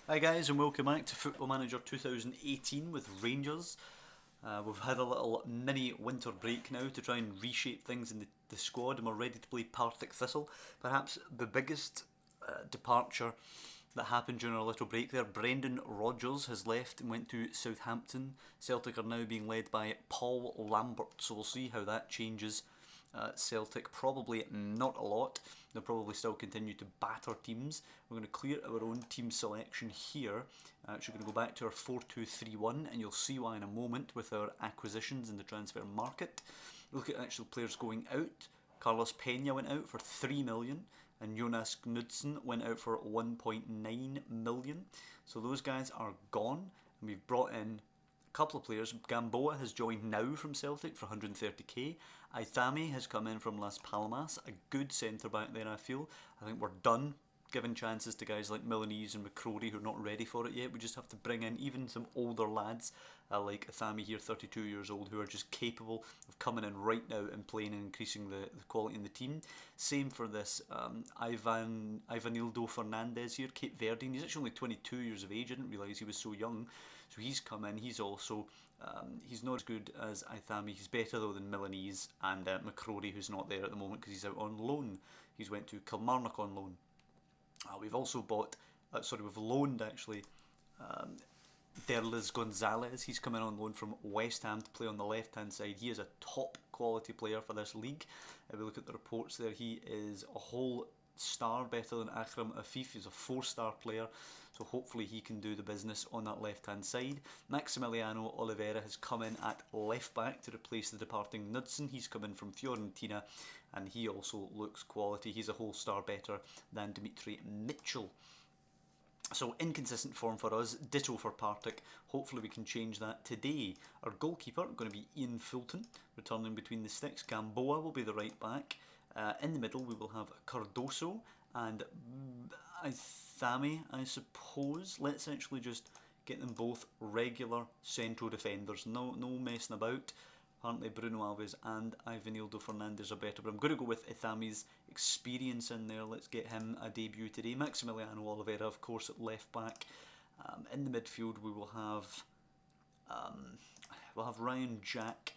Hi guys, and welcome back to Football Manager 2018 with Rangers. We've had a little mini winter break now to try and reshape things in the squad, and we're ready to play Partick Thistle. Perhaps the biggest departure that happened during our little break there. Brendan Rodgers has left and went to Southampton. Celtic are now being led by Paul Lambert, so we'll see how that changes Celtic. Probably not a lot. They'll probably still continue to batter teams. We're going to clear our own team selection here. Actually going to go back to our 4-2-3-1, and you'll see why in a moment with our acquisitions in the transfer market. Look at actual players going out. Carlos Pena went out for 3 million, and Jonas Knudsen went out for 1.9 million. So those guys are gone, and we've brought in couple of players. Gamboa has joined now from Celtic for 130k. Aithami has come in from Las Palmas, a good centre back there. I feel. I think we're done giving chances to guys like Milanese and McCrory who are not ready for it yet. We just have to bring in even some older lads like Aithami here, 32 years old, who are just capable of coming in right now and playing and increasing the quality in the team. Same for this Ivanildo Fernandez here, Cape Verdean. He's actually only 22 years of age. I didn't realise he was so young. So he's come in. He's also he's not as good as Aithami. He's better though than Milanese and McCrory, who's not there at the moment because he's out on loan. He's went to Kilmarnock on loan. We've also bought, we've loaned actually Derlis Gonzalez. He's come in on loan from West Ham to play on the left hand side. He is a top quality player for this league. If we look at the reports there, he is a whole star, better than Akram Afif. He's a 4-star player, so hopefully he can do the business on that left hand side. Maximiliano Oliveira has come in at left back to replace the departing Knudsen. He's come in from Fiorentina, and he also looks quality. He's a whole star better than Dimitri Mitchell. So inconsistent form for us, ditto for Partick. Hopefully we can change that today. Our goalkeeper going to be Ian Fulton, returning between the sticks. Gamboa will be the right back. In the middle we will have Cardoso and Aithami, I suppose. Let's actually just get them both regular central defenders. No messing about. Apparently Bruno Alves and Ivanildo Fernandez are better, but I'm going to go with Ithami's experience in there. Let's get him a debut today. Maximiliano Oliveira, of course, at left back. In the midfield we will have Ryan Jack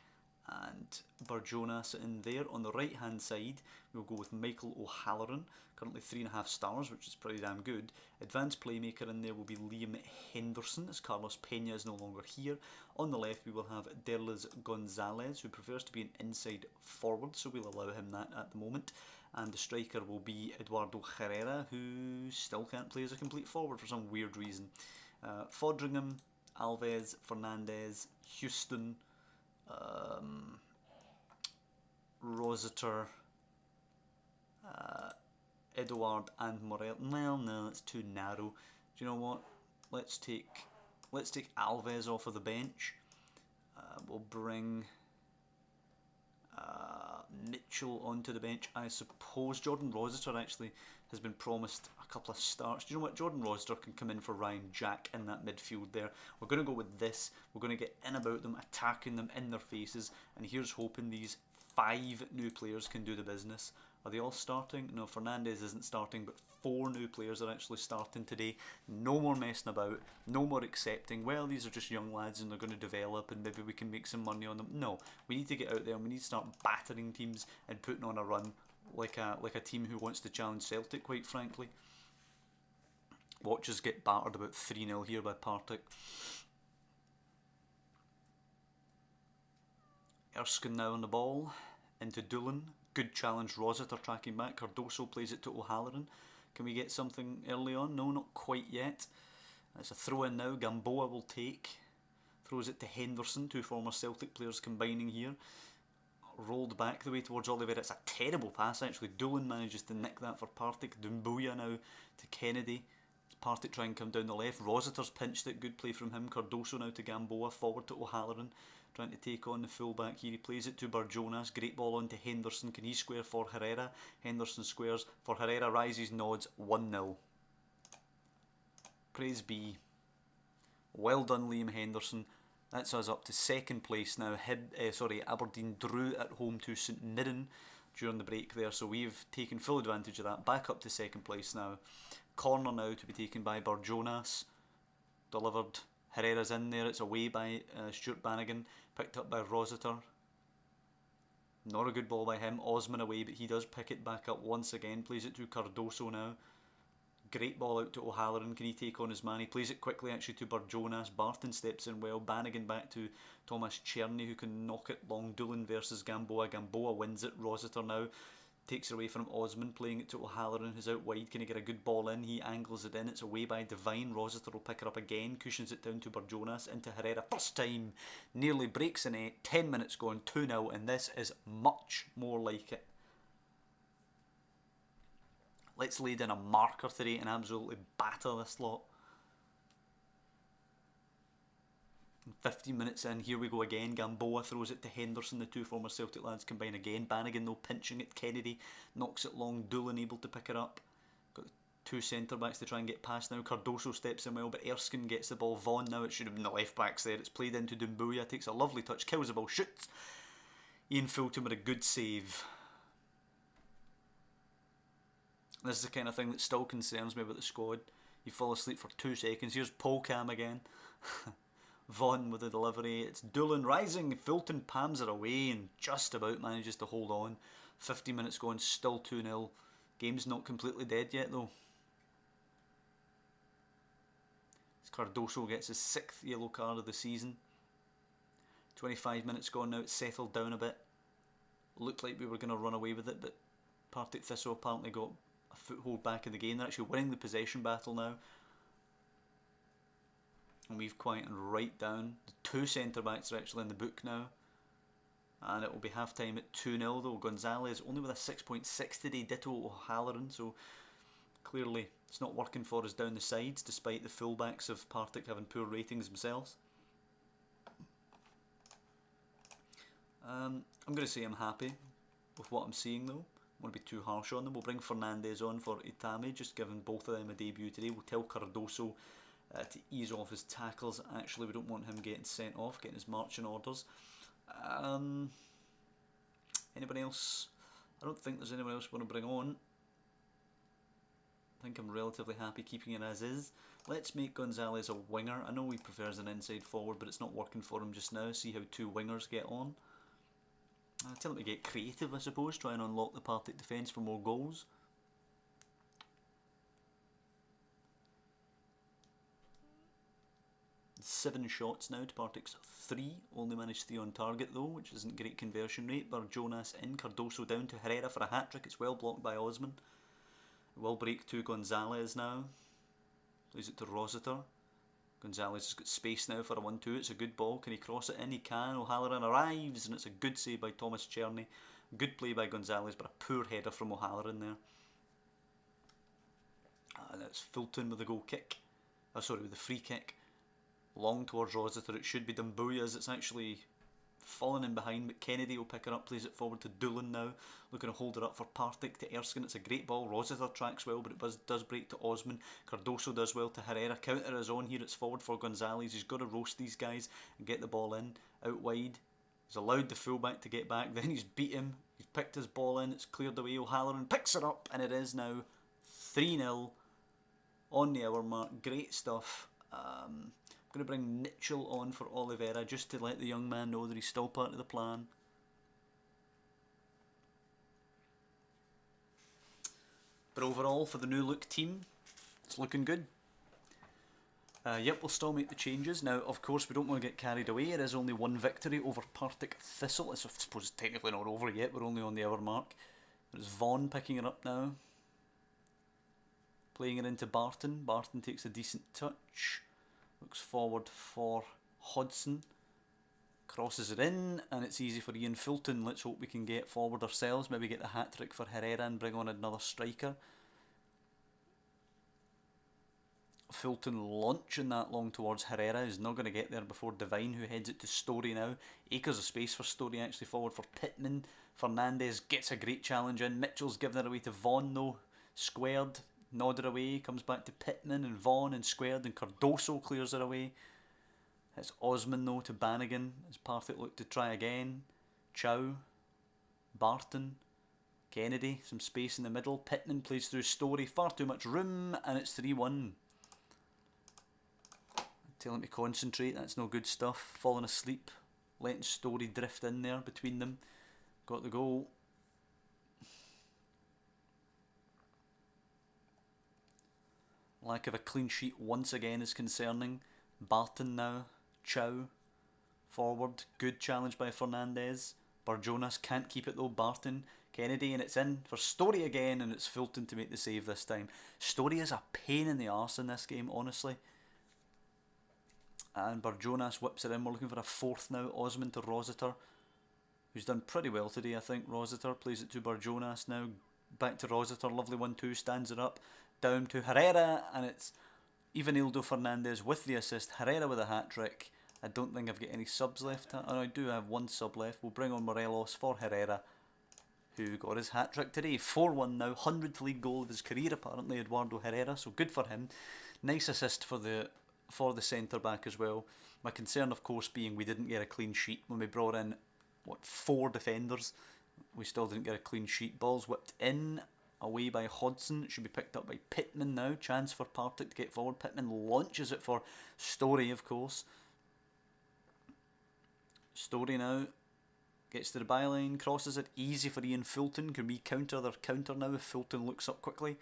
and Barjonas in there. On the right hand side we'll go with Michael O'Halloran, currently 3.5 stars, which is pretty damn good. Advanced playmaker in there will be Liam Henderson, as Carlos Pena is no longer here. On the left we will have Derlis Gonzalez, who prefers to be an inside forward, so we'll allow him that at the moment. And the striker will be Eduardo Herrera, who still can't play as a complete forward for some weird reason. Fodringham, Alves, Fernandez, Houston, Rossiter, Edouard and Morel. Well, no, that's too narrow. Do you know what? Let's take Alves off of the bench. We'll bring Mitchell onto the bench, I suppose. Jordan Rossiter actually has been promised a couple of starts. Do you know what? Jordan Rossiter can come in for Ryan Jack in that midfield there. We're going to go with this. We're going to get in about them, attacking them in their faces, and here's hoping these 5 new players can do the business. Are they all starting? No, Fernandez isn't starting, but 4 new players are actually starting today. No more messing about, no more accepting, well, these are just young lads and they're going to develop and maybe we can make some money on them. No, we need to get out there and we need to start battering teams and putting on a run like a team who wants to challenge Celtic, quite frankly. Watch us get battered about 3-0 here by Partick. Erskine now on the ball, into Doolan. Good challenge, Rossiter tracking back. Cardoso plays it to O'Halloran. Can we get something early on? No, not quite yet. It's a throw in now. Gamboa will take. Throws it to Henderson, 2 former Celtic players combining here. Rolled back the way towards Oliveira. It's a terrible pass actually. Doolan manages to nick that for Partick. Dumbuya now to Kennedy. Partick try and come down the left. Rossiter's pinched it. Good play from him. Cardoso now to Gamboa. Forward to O'Halloran. Trying to take on the fullback here. He plays it to Barjonas. Great ball on to Henderson. Can he square for Herrera? Henderson squares for Herrera. Rises, nods. 1-0. Praise be. Well done, Liam Henderson. That's us up to second place now. Aberdeen drew at home to St Mirren during the break there, so we've taken full advantage of that. Back up to second place now. Corner now to be taken by Barjonas. delivered. Herrera's in there. It's away by Stuart Bannigan. Picked up by Rossiter. Not a good ball by him. Osman away, but he does pick it back up once again. Plays it to Cardoso now. Great ball out to O'Halloran. Can he take on his man? He plays it quickly actually to Burjonas. Barton steps in well. Bannigan back to Thomas Czerny, who can knock it long. Doolan versus Gamboa. Gamboa wins it. Rossiter now takes it away from Osman, playing it to O'Halloran, who's out wide. Can he get a good ball in? He angles it in. It's away by Devine. Rossiter will pick it up again. Cushions it down to Burjonas. Into Herrera. First time. Nearly breaks the net. 10 minutes gone. 2-0. And this is much more like it. Let's lay down a marker today and absolutely batter this lot. 15 minutes in, here we go again. Gamboa throws it to Henderson. The two former Celtic lads combine again. Bannigan though pinching it. Kennedy knocks it long. Doolan able to pick it up. Got two centre backs to try and get past now. Cardoso steps in well, but Erskine gets the ball. Vaughan now, it should have been the left backs there. It's played into Dumbuya. Takes a lovely touch. Kills the ball. Shoots. Ian Fulton with a good save. This is the kind of thing that still concerns me about the squad. You fall asleep for 2 seconds. Here's Polcam again. Vaughan with the delivery. It's Doolan rising. Fulton palms it away and just about manages to hold on. 50 minutes gone, still 2-0. Game's not completely dead yet though. Cardoso gets his 6th yellow card of the season. 25 minutes gone now. It's settled down a bit. Looked like we were going to run away with it, but Partick Thistle apparently got a foothold back in the game. They're actually winning the possession battle now. And we've quietened right down. The 2 centre backs are actually in the book now. And it will be half time at 2-0 though. Gonzalez only with a 6.6 today. Ditto O'Halloran. So clearly it's not working for us down the sides, despite the fullbacks of Partick having poor ratings themselves. I'm going to say I'm happy with what I'm seeing though. I want to be too harsh on them. We'll bring Fernandez on for Itami, just giving both of them a debut today. We'll tell Cardoso to ease off his tackles. Actually, we don't want him getting sent off, getting his marching orders. Anybody else? I don't think there's anyone else we want to bring on. I think I'm relatively happy keeping it as is. Let's make Gonzalez a winger. I know he prefers an inside forward, but it's not working for him just now. See how 2 wingers get on. Tell him to get creative, I suppose. Try and unlock the Partick defence for more goals. Seven shots now to Partick's 3. Only managed 3 on target though, which isn't great conversion rate. Burjonas in. Cardoso down to Herrera for a hat-trick. It's well blocked by Osman. It will break to Gonzalez now. Plays it to Rossiter. Gonzalez has got space now for a 1-2. It's a good ball. Can he cross it in? He can. O'Halloran arrives and it's a good save by Thomas Czerny. Good play by Gonzalez, but a poor header from O'Halloran there. And it's Fulton with the goal kick. Sorry, with the free kick. Long towards Rossiter. It should be Dumbuya's. It's actually fallen in behind, but Kennedy will pick it up. Plays it forward to Doolan now. Looking to hold it up for Partick to Erskine. It's a great ball. Rossiter tracks well, but it does break to Osman. Cardoso does well to Herrera. Counter is on here. It's forward for Gonzalez. He's got to roast these guys and get the ball in. Out wide. He's allowed the fullback to get back. Then he's beat him. He's picked his ball in. It's cleared away. O'Halloran picks it up, and it is now 3-0 on the hour mark. Great stuff. I'm going to bring Mitchell on for Oliveira just to let the young man know that he's still part of the plan. But overall, for the new look team, it's looking good. Yep, we'll still make the changes. Now, of course, we don't want to get carried away. It is only 1 victory over Partick Thistle. It's, I suppose, technically not over yet. We're only on the hour mark. There's Vaughan picking it up now. Playing it into Barton. Barton takes a decent touch. Looks forward for Hodson. Crosses it in, and it's easy for Ian Fulton. Let's hope we can get forward ourselves. Maybe get the hat-trick for Herrera and bring on another striker. Fulton launching that long towards Herrera. He's not going to get there before Devine, who heads it to Story now. Acres of space for Story, actually forward for Pittman. Fernandez gets a great challenge in. Mitchell's given it away to Vaughan though. Squared. Nodded away, comes back to Pittman and Vaughan and squared, and Cardoso clears it away. It's Osman though to Bannigan as Partick look to try again. Chow, Barton, Kennedy, some space in the middle. Pittman plays through Story, far too much room, and it's 3-1. Tell him to concentrate, that's no good stuff. Falling asleep, letting Story drift in there between them. Got the goal. Lack of a clean sheet once again is concerning. Barton now. Chow. Forward. Good challenge by Fernandez. Barjonas can't keep it though. Barton. Kennedy, and it's in for Story again, and it's Fulton to make the save this time. Story is a pain in the arse in this game, honestly. And Barjonas whips it in. We're looking for a fourth now. Osman to Rossiter, who's done pretty well today, I think. Rossiter plays it to Barjonas now. Back to Rossiter. Lovely 1-2. Stands it up. Down to Herrera, and it's Ivanildo Fernandez with the assist. Herrera with a hat-trick. I don't think I've got any subs left. Oh, I do have one sub left. We'll bring on Morelos for Herrera, who got his hat-trick today. 4-1 now. 100th league goal of his career, apparently, Eduardo Herrera, so good for him. Nice assist for the centre-back as well. My concern, of course, being we didn't get a clean sheet when we brought in, 4 defenders. We still didn't get a clean sheet. Ball's whipped in, away by Hodson. It should be picked up by Pittman now. Chance for Partick to get forward. Pittman launches it for Story, of course. Story now gets to the byline, crosses it. Easy for Ian Fulton. Can we counter their counter now if Fulton looks up quickly?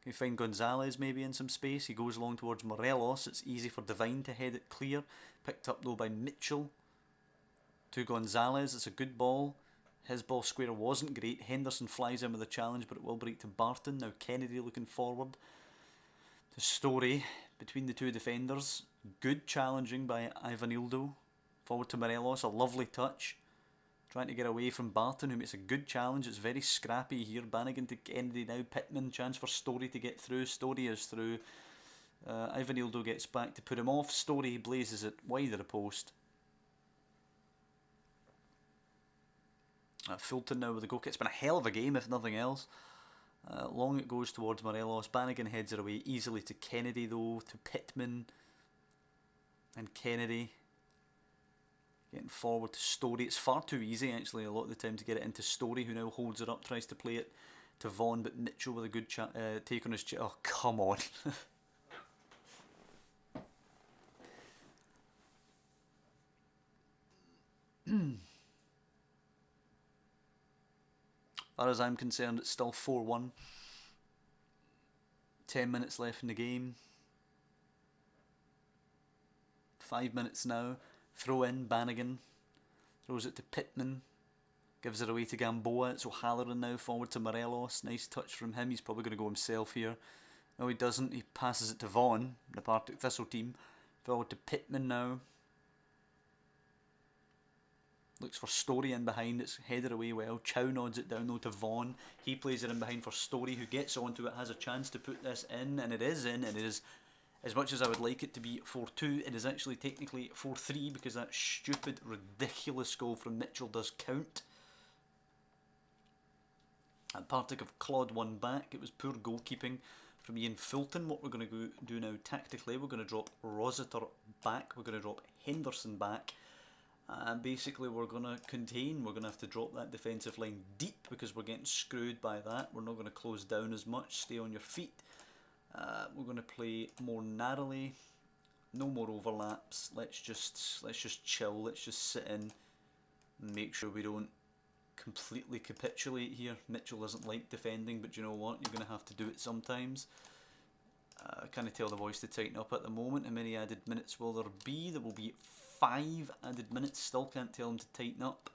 Can we find Gonzalez maybe in some space? He goes along towards Morelos. It's easy for Devine to head it clear. Picked up though by Mitchell. To Gonzalez. It's a good ball. His ball square wasn't great. Henderson flies in with a challenge, but it will break to Barton. Now Kennedy looking forward. To Story between the two defenders. Good challenging by Ivanildo. Forward to Morelos. A lovely touch. Trying to get away from Barton, who makes a good challenge. It's very scrappy here. Bannigan to Kennedy now. Pittman. Chance for Story to get through. Story is through. Ivanildo gets back to put him off. Story blazes it wide of the post. Fulton now with the goal kick. It's been a hell of a game, if nothing else. Long it goes towards Morelos. Bannigan heads it away easily to Kennedy, though. To Pittman. And Kennedy. Getting forward to Story. It's far too easy, actually, a lot of the time to get it into Story, who now holds it up. Tries to play it to Vaughan, but Mitchell with a good take on his... Oh, come on. As far as I'm concerned, it's still 4-1. 10 minutes left in the game. 5 minutes now. Throw in, Bannigan. Throws it to Pittman. Gives it away to Gamboa. It's O'Halloran now, forward to Morelos. Nice touch from him. He's probably going to go himself here. No, he doesn't. He passes it to Vaughan, the Partick Thistle team. Forward to Pittman now. Looks for Story in behind. It's headed away well. Chow nods it down though to Vaughan. He plays it in behind for Story, who gets onto it, has a chance to put this in, and it is in, and it is, as much as I would like it to be 4-2, it is actually technically 4-3 because that stupid, ridiculous goal from Mitchell does count. And Partick have clawed one back. It was poor goalkeeping from Ian Fulton. What we're going to do now tactically, we're going to drop Rossiter back. We're going to drop Henderson back. And basically we're going to contain, we're going to have to drop that defensive line deep because we're getting screwed by that. We're not going to close down as much, stay on your feet. We're going to play more narrowly, no more overlaps. Let's just chill, let's just sit in and make sure we don't completely capitulate here. Mitchell doesn't like defending, but you know what, you're going to have to do it sometimes. I can't tell the boys to tighten up at the moment. How many added minutes will there be? There will be 5 added minutes. Still can't tell them to tighten up.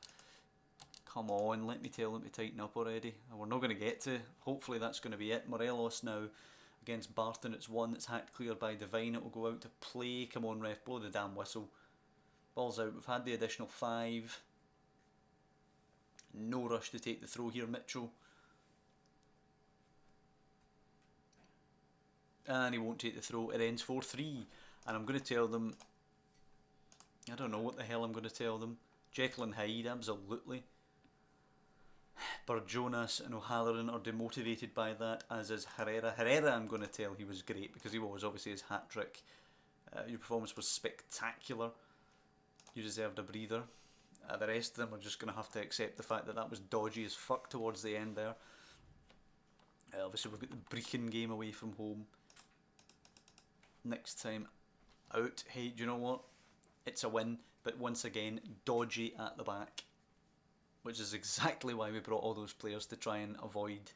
Come on, let me tell them to tighten up already. We're not going to get to. Hopefully that's going to be it. Morelos now against Barton. It's one that's hacked clear by Devine. It will go out to play. Come on, ref, blow the damn whistle. Ball's out. We've had the additional 5. No rush to take the throw here, Mitchell. And he won't take the throw. It ends 4-3. And I'm going to tell them... I don't know what the hell I'm going to tell them. Jekyll and Hyde, absolutely. Barjonas and O'Halloran are demotivated by that, as is Herrera. Herrera, I'm going to tell he was great, because he was obviously his hat-trick. Your performance was spectacular. You deserved a breather. The rest of them are just going to have to accept the fact that that was dodgy as fuck towards the end there. Obviously we've got the Brechin game away from home next time. out. Hey, do you know what? It's a win, but once again, dodgy at the back. Which is exactly why we brought all those players, to try and avoid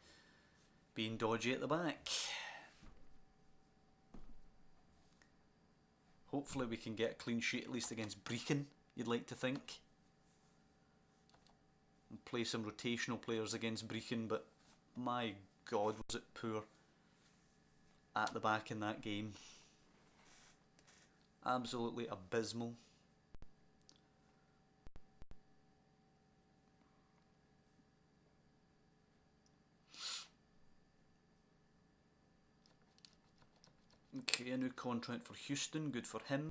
being dodgy at the back. Hopefully we can get a clean sheet at least against Brechin, you'd like to think. And play some rotational players against Brechin, but my God, was it poor at the back in that game. Absolutely abysmal. Okay, a new contract for Houston, good for him.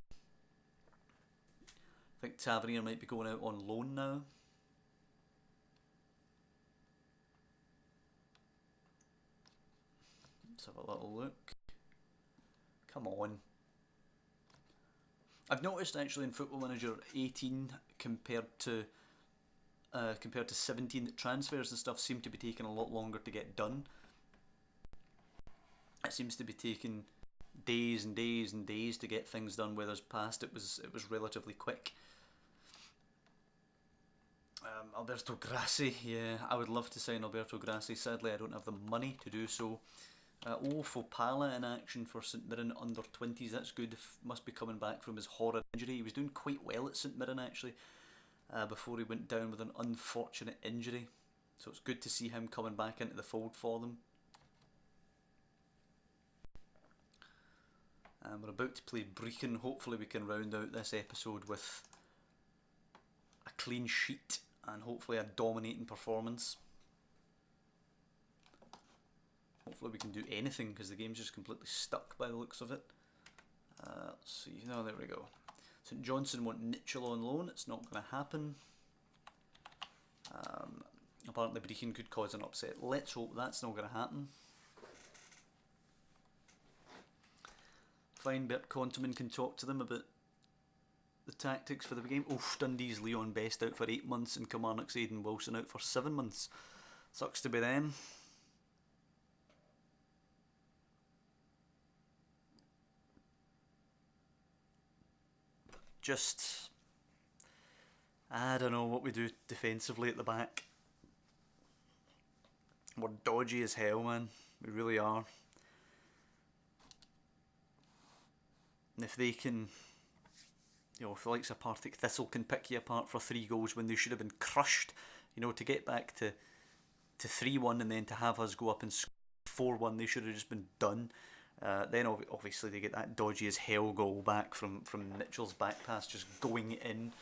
I think Tavernier might be going out on loan now. Let's have a little look. Come on. I've noticed actually in Football Manager 18 compared to 17 that transfers and stuff seem to be taking a lot longer to get done. It seems to be taking days and days and days to get things done, whereas past it was relatively quick. Alberto Grassi, yeah, I would love to sign Alberto Grassi. Sadly, I don't have the money to do so. Fopala in action for St Mirren under 20s. That's good. Must be coming back from his horror injury. He was doing quite well at St Mirren actually, before he went down with an unfortunate injury. So it's good to see him coming back into the fold for them. We're about to play Brechin. Hopefully we can round out this episode with a clean sheet and hopefully a dominating performance. Hopefully we can do anything, because the game's just completely stuck by the looks of it. Let's see, no, there we go. St Johnstone want Mitchell on loan. It's not going to happen. Apparently Brechin could cause an upset. Let's hope that's not going to happen. Fine, Bert Conterman can talk to them about the tactics for the game. Oof, Dundee's Leon Best out for 8 months and Kilmarnock's Aidan Wilson out for 7 months. Sucks to be them. Just, I don't know what we do defensively at the back. We're dodgy as hell, man. We really are. And if they can, you know, if the likes of Partick Thistle can pick you apart for 3 goals when they should have been crushed, you know, to get back to 3-1 and then to have us go up and score 4-1, they should have just been done. Then obviously they get that dodgy as hell goal back from Mitchell's back pass just going in.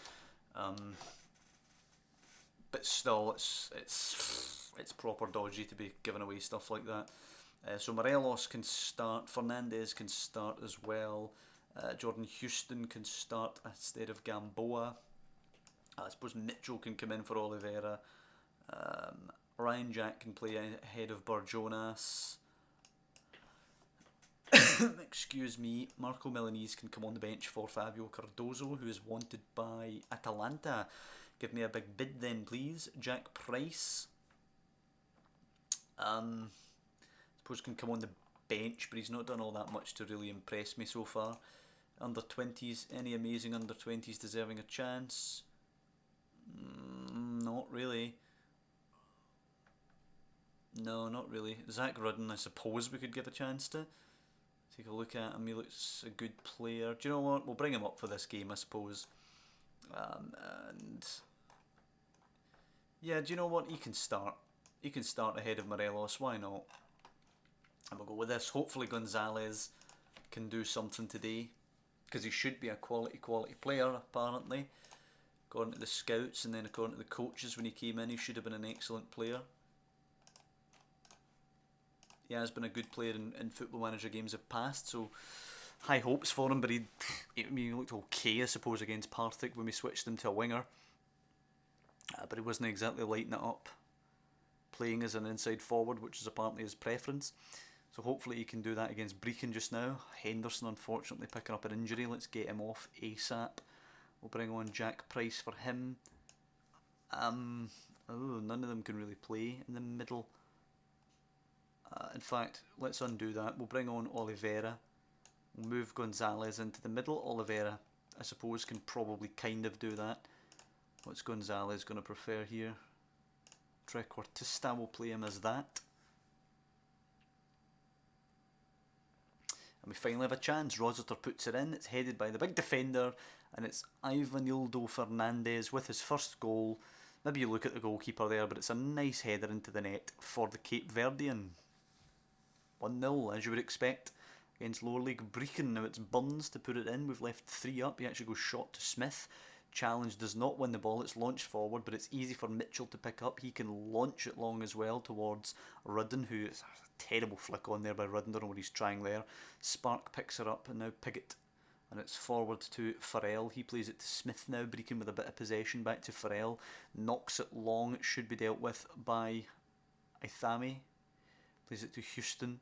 But still, it's proper dodgy to be giving away stuff like that. So Morelos can start, Fernandez can start as well. Jordan Houston can start instead of Gamboa. I suppose Mitchell can come in for Oliveira. Ryan Jack can play ahead of Barjonas. Excuse me. Marco Milanese can come on the bench for Fabio Cardozo, who is wanted by Atalanta. Give me a big bid then, please. Jack Price. Suppose can come on the bench, but he's not done all that much to really impress me so far. Under 20s, any amazing under 20s deserving a chance? Not really. No, not really. Zach Rudden, I suppose we could give a chance to. Take a look at him, he looks a good player. Do you know what? We'll bring him up for this game, I suppose. And yeah, do you know what? He can start. He can start ahead of Morelos, why not? And we'll go with this. Hopefully Gonzalez can do something today, because he should be a quality player, apparently. According to the scouts and then according to the coaches when he came in, he should have been an excellent player. He has been a good player in Football Manager games of past, so high hopes for him, but he looked okay, I suppose, against Partick when we switched him to a winger. But he wasn't exactly lighting it up, playing as an inside forward, which is apparently his preference. So hopefully he can do that against Brechin just now. Henderson unfortunately picking up an injury. Let's get him off ASAP. We'll bring on Jack Price for him. None of them can really play in the middle. In fact, let's undo that. We'll bring on Oliveira. We'll move Gonzalez into the middle. Oliveira, I suppose, can probably kind of do that. What's Gonzalez going to prefer here? Trequartista will play him as that. And we finally have a chance. Rossiter puts it in. It's headed by the big defender. And it's Ivanildo Fernandez with his first goal. Maybe you look at the goalkeeper there, but it's a nice header into the net for the Cape Verdean. 1-0, as you would expect, against lower league Brechin. Now it's Burns to put it in. We've left 3 up. He actually goes shot to Smith. Challenge does not win the ball. It's launched forward, but it's easy for Mitchell to pick up. He can launch it long as well towards Rudden, who is a terrible flick on there by Rudden. Don't know what he's trying there. Spark picks her up, and now Pigott. And it's forward to Farrell. He plays it to Smith now. Brechin with a bit of possession. Back to Farrell. Knocks it long. It should be dealt with by Ithame. Plays it to Houston.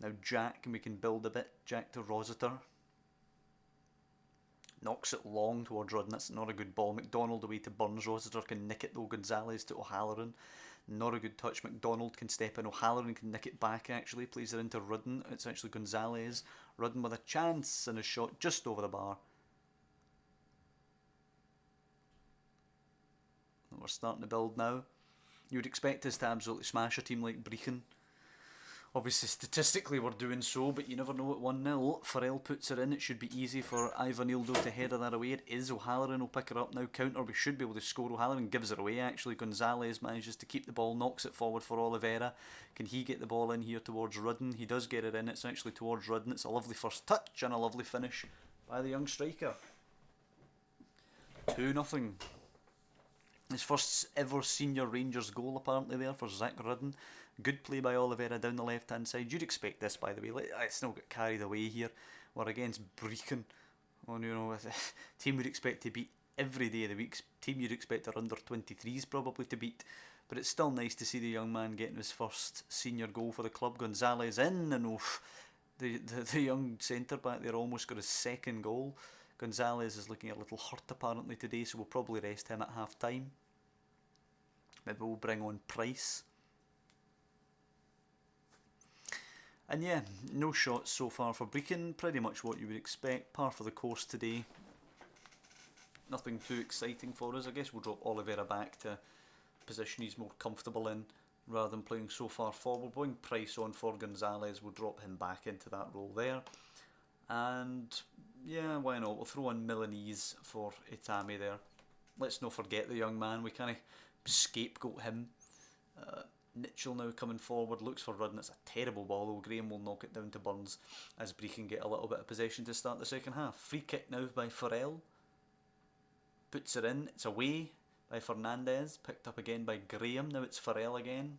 Now Jack, and we can build a bit. Jack to Rossiter. Knocks it long towards Rudden. That's not a good ball. McDonald away to Burns. Rossiter can nick it though. Gonzalez to O'Halloran. Not a good touch. McDonald can step in. O'Halloran can nick it back actually. Plays it into Rudden. It's actually Gonzalez. Rudden with a chance and a shot just over the bar. And we're starting to build now. You would expect us to absolutely smash a team like Brechin. Obviously, statistically, we're doing so, but you never know at 1-0. Farrell puts it in. It should be easy for Ivanildo to header that away. It is. O'Halloran will pick her up now. Counter. We should be able to score. O'Halloran gives it away, actually. Gonzalez manages to keep the ball, knocks it forward for Oliveira. Can he get the ball in here towards Rudden? He does get it in. It's actually towards Rudden. It's a lovely first touch and a lovely finish by the young striker. 2-0. His first ever senior Rangers goal, apparently, there for Zach Rudden. Good play by Oliveira down the left hand side. You'd expect this, by the way. Let's not get carried away here. We're against Brechin. Well, you know, a team we'd expect to beat every day of the week. Team you'd expect our under 23s probably to beat. But it's still nice to see the young man getting his first senior goal for the club. Gonzalez in, and the young centre back there almost got his second goal. Gonzalez is looking a little hurt apparently today, so we'll probably rest him at half time. Maybe we'll bring on Price. And yeah, no shots so far for Brechin. Pretty much what you would expect. Par for the course today. Nothing too exciting for us. I guess we'll drop Oliveira back to a position he's more comfortable in rather than playing so far forward. Bring Price on for Gonzalez. We'll drop him back into that role there. And yeah, why not? We'll throw on Milanese for Itami there. Let's not forget the young man. We kind of scapegoat him. Mitchell now coming forward, looks for Rudden. It's a terrible ball though. Graham will knock it down to Burns as Brechin get a little bit of possession to start the second half. Free kick now by Farrell. Puts it in. It's away by Fernandez. Picked up again by Graham. Now it's Farrell again.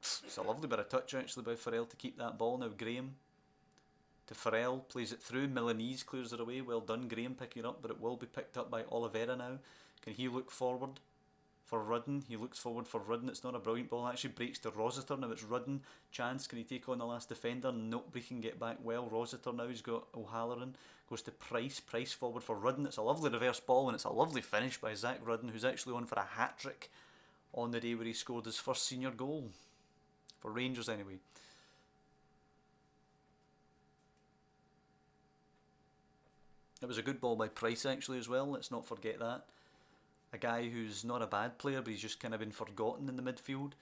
It's a lovely bit of touch actually by Farrell to keep that ball. Now Graham to Farrell. Plays it through. Milanese clears it away. Well done Graham picking it up, but it will be picked up by Oliveira now. Can he look forward for Rudden? He looks forward for Rudden. It's not a brilliant ball. It actually breaks to Rossiter. Now it's Rudden. Chance. Can he take on the last defender? Nope. Brechin get back well. Rossiter now. He's got O'Halloran. Goes to Price. Price forward for Rudden. It's a lovely reverse ball and it's a lovely finish by Zach Rudden, who's actually on for a hat-trick on the day where he scored his first senior goal. For Rangers anyway. It was a good ball by Price actually as well. Let's not forget that. A guy who's not a bad player, but he's just kind of been forgotten in the midfield.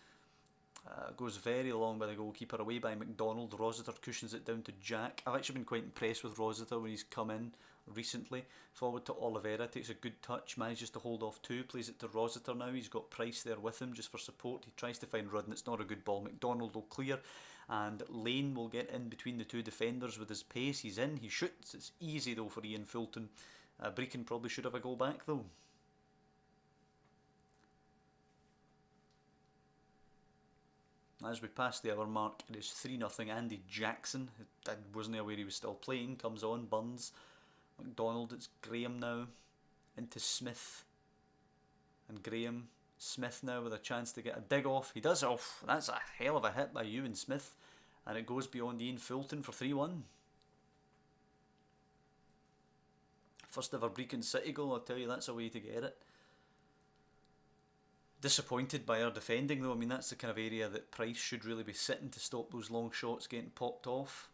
Goes very long by the goalkeeper, away by McDonald. Rossiter cushions it down to Jack. I've actually been quite impressed with Rossiter when he's come in recently. Forward to Oliveira, takes a good touch, manages to hold off two, plays it to Rossiter now. He's got Price there with him just for support. He tries to find Rudden, it's not a good ball. McDonald will clear, and Lane will get in between the two defenders with his pace. He's in, he shoots. It's easy though for Ian Fulton. Brechin probably should have a goal back though. As we pass the hour mark, it is 3-0. Andy Jackson, I wasn't aware he was still playing, comes on. Burns, McDonald, it's Graham now, into Smith, and Graham, Smith now with a chance to get a dig off. He does off. That's a hell of a hit by Ewan Smith, and it goes beyond Ian Fulton for 3-1. First ever Brechin City goal, I'll tell you, that's a way to get it. Disappointed by our defending though. I mean, that's the kind of area that Price should really be sitting to stop those long shots getting popped off.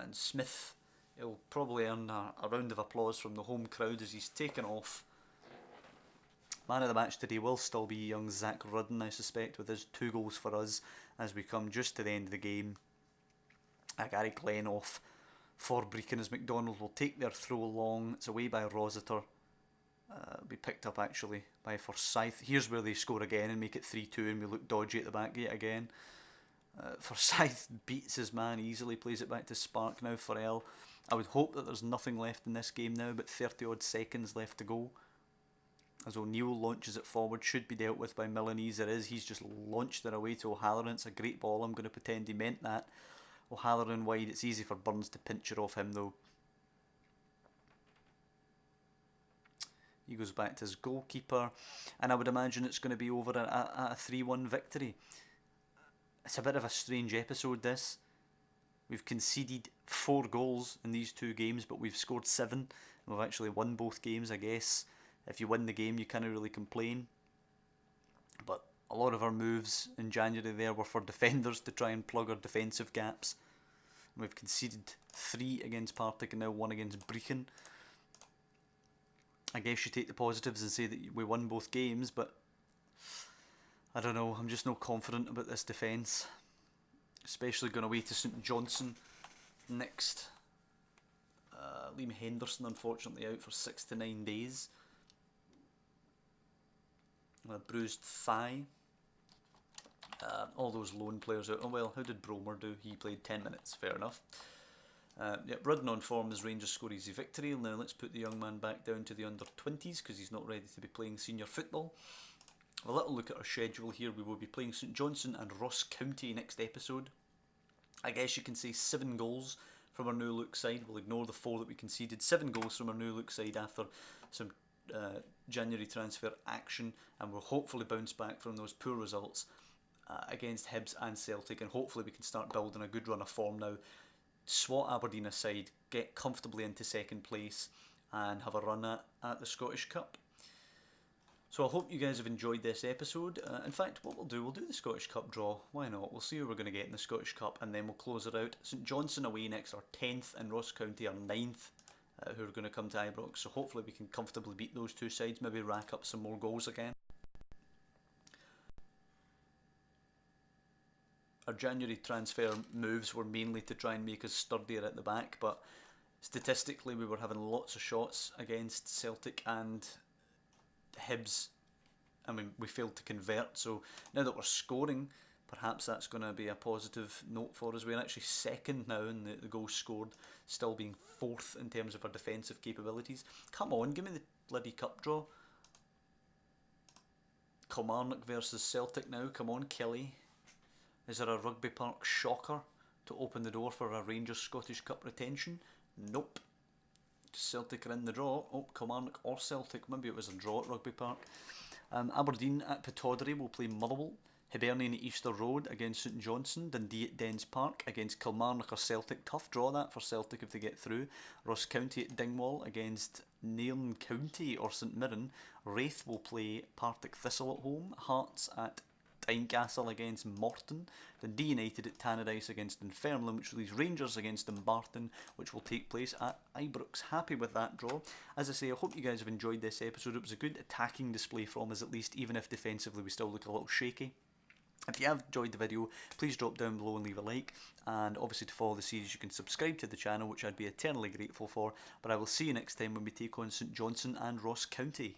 And Smith, he'll probably earn a round of applause from the home crowd as he's taken off. Man of the match today will still be young Zach Rudden, I suspect, with his 2 goals for us as we come just to the end of the game. Gary Glenn off for Brechin as McDonald will take their throw long. It's away by Rossiter. Be picked up actually by Forsyth. Here's where they score again and make it 3-2, and we look dodgy at the back yet again. Forsyth beats his man easily, plays it back to Spark now for L. I would hope that there's nothing left in this game now, but 30 odd seconds left to go. As O'Neill launches it forward, should be dealt with by Milanese. It is. He's just launched it away to O'Halloran. It's a great ball. I'm going to pretend he meant that. O'Halloran wide. It's easy for Burns to pinch it off him though. He goes back to his goalkeeper, and I would imagine it's going to be over a 3-1 victory. It's a bit of a strange episode, this. We've conceded 4 goals in these 2 games, but we've scored 7. And we've actually won both games, I guess. If you win the game, you can't really complain. But a lot of our moves in January there were for defenders to try and plug our defensive gaps. And we've conceded 3 against Partick and now 1 against Brechin. I guess you take the positives and say that we won both games, but I don't know, I'm just not confident about this defence. Especially going away to St Johnstone next. Liam Henderson unfortunately out for 6 to 9 days. A bruised thigh. All those loan players out. Oh well, how did Bromer do? He played 10 minutes, fair enough. Yep, Rudden on form as Rangers score easy victory. Now let's put the young man back down to the under-20s because he's not ready to be playing senior football. A little look at our schedule here. We will be playing St Johnstone and Ross County next episode. I guess you can say 7 goals from our new look side. We'll ignore the 4 that we conceded. 7 goals from our new look side after some January transfer action, and we'll hopefully bounce back from those poor results against Hibs and Celtic, and hopefully we can start building a good run of form now. Swat Aberdeen aside, get comfortably into 2nd place and have a run at the Scottish Cup. So I hope you guys have enjoyed this episode. In fact, what we'll do the Scottish Cup draw. Why not? We'll see who we're going to get in the Scottish Cup and then we'll close it out. St Johnstone away next are 10th and Ross County are 9th, who are going to come to Ibrox. So hopefully we can comfortably beat those 2 sides, maybe rack up some more goals again. Our January transfer moves were mainly to try and make us sturdier at the back, but statistically we were having lots of shots against Celtic and Hibs. I mean, we failed to convert, so now that we're scoring, perhaps that's going to be a positive note for us. We're actually 2nd now in the goals scored, still being 4th in terms of our defensive capabilities. Come on, give me the bloody cup draw. Kilmarnock versus Celtic now. Come on, Kelly. Is there a Rugby Park shocker to open the door for a Rangers Scottish Cup retention? Nope. Celtic are in the draw. Oh, Kilmarnock or Celtic. Maybe it was a draw at Rugby Park. Aberdeen at Pittodrie will play Motherwell. Hibernian at Easter Road against St Johnstone. Dundee at Dens Park against Kilmarnock or Celtic. Tough draw that for Celtic if they get through. Ross County at Dingwall against Nairn County or St Mirren. Raith will play Partick Thistle at home. Hearts at Tynecastle against Morton. Dundee United at Tannadice against Dunfermline, which leaves Rangers against Dumbarton, which will take place at Ibrox. Happy with that draw. As I say, I hope you guys have enjoyed this episode. It was a good attacking display from us at least, even if defensively we still look a little shaky. If you have enjoyed the video, please drop down below and leave a like, and obviously to follow the series you can subscribe to the channel, which I'd be eternally grateful for. But I will see you next time when we take on St Johnstone and Ross County.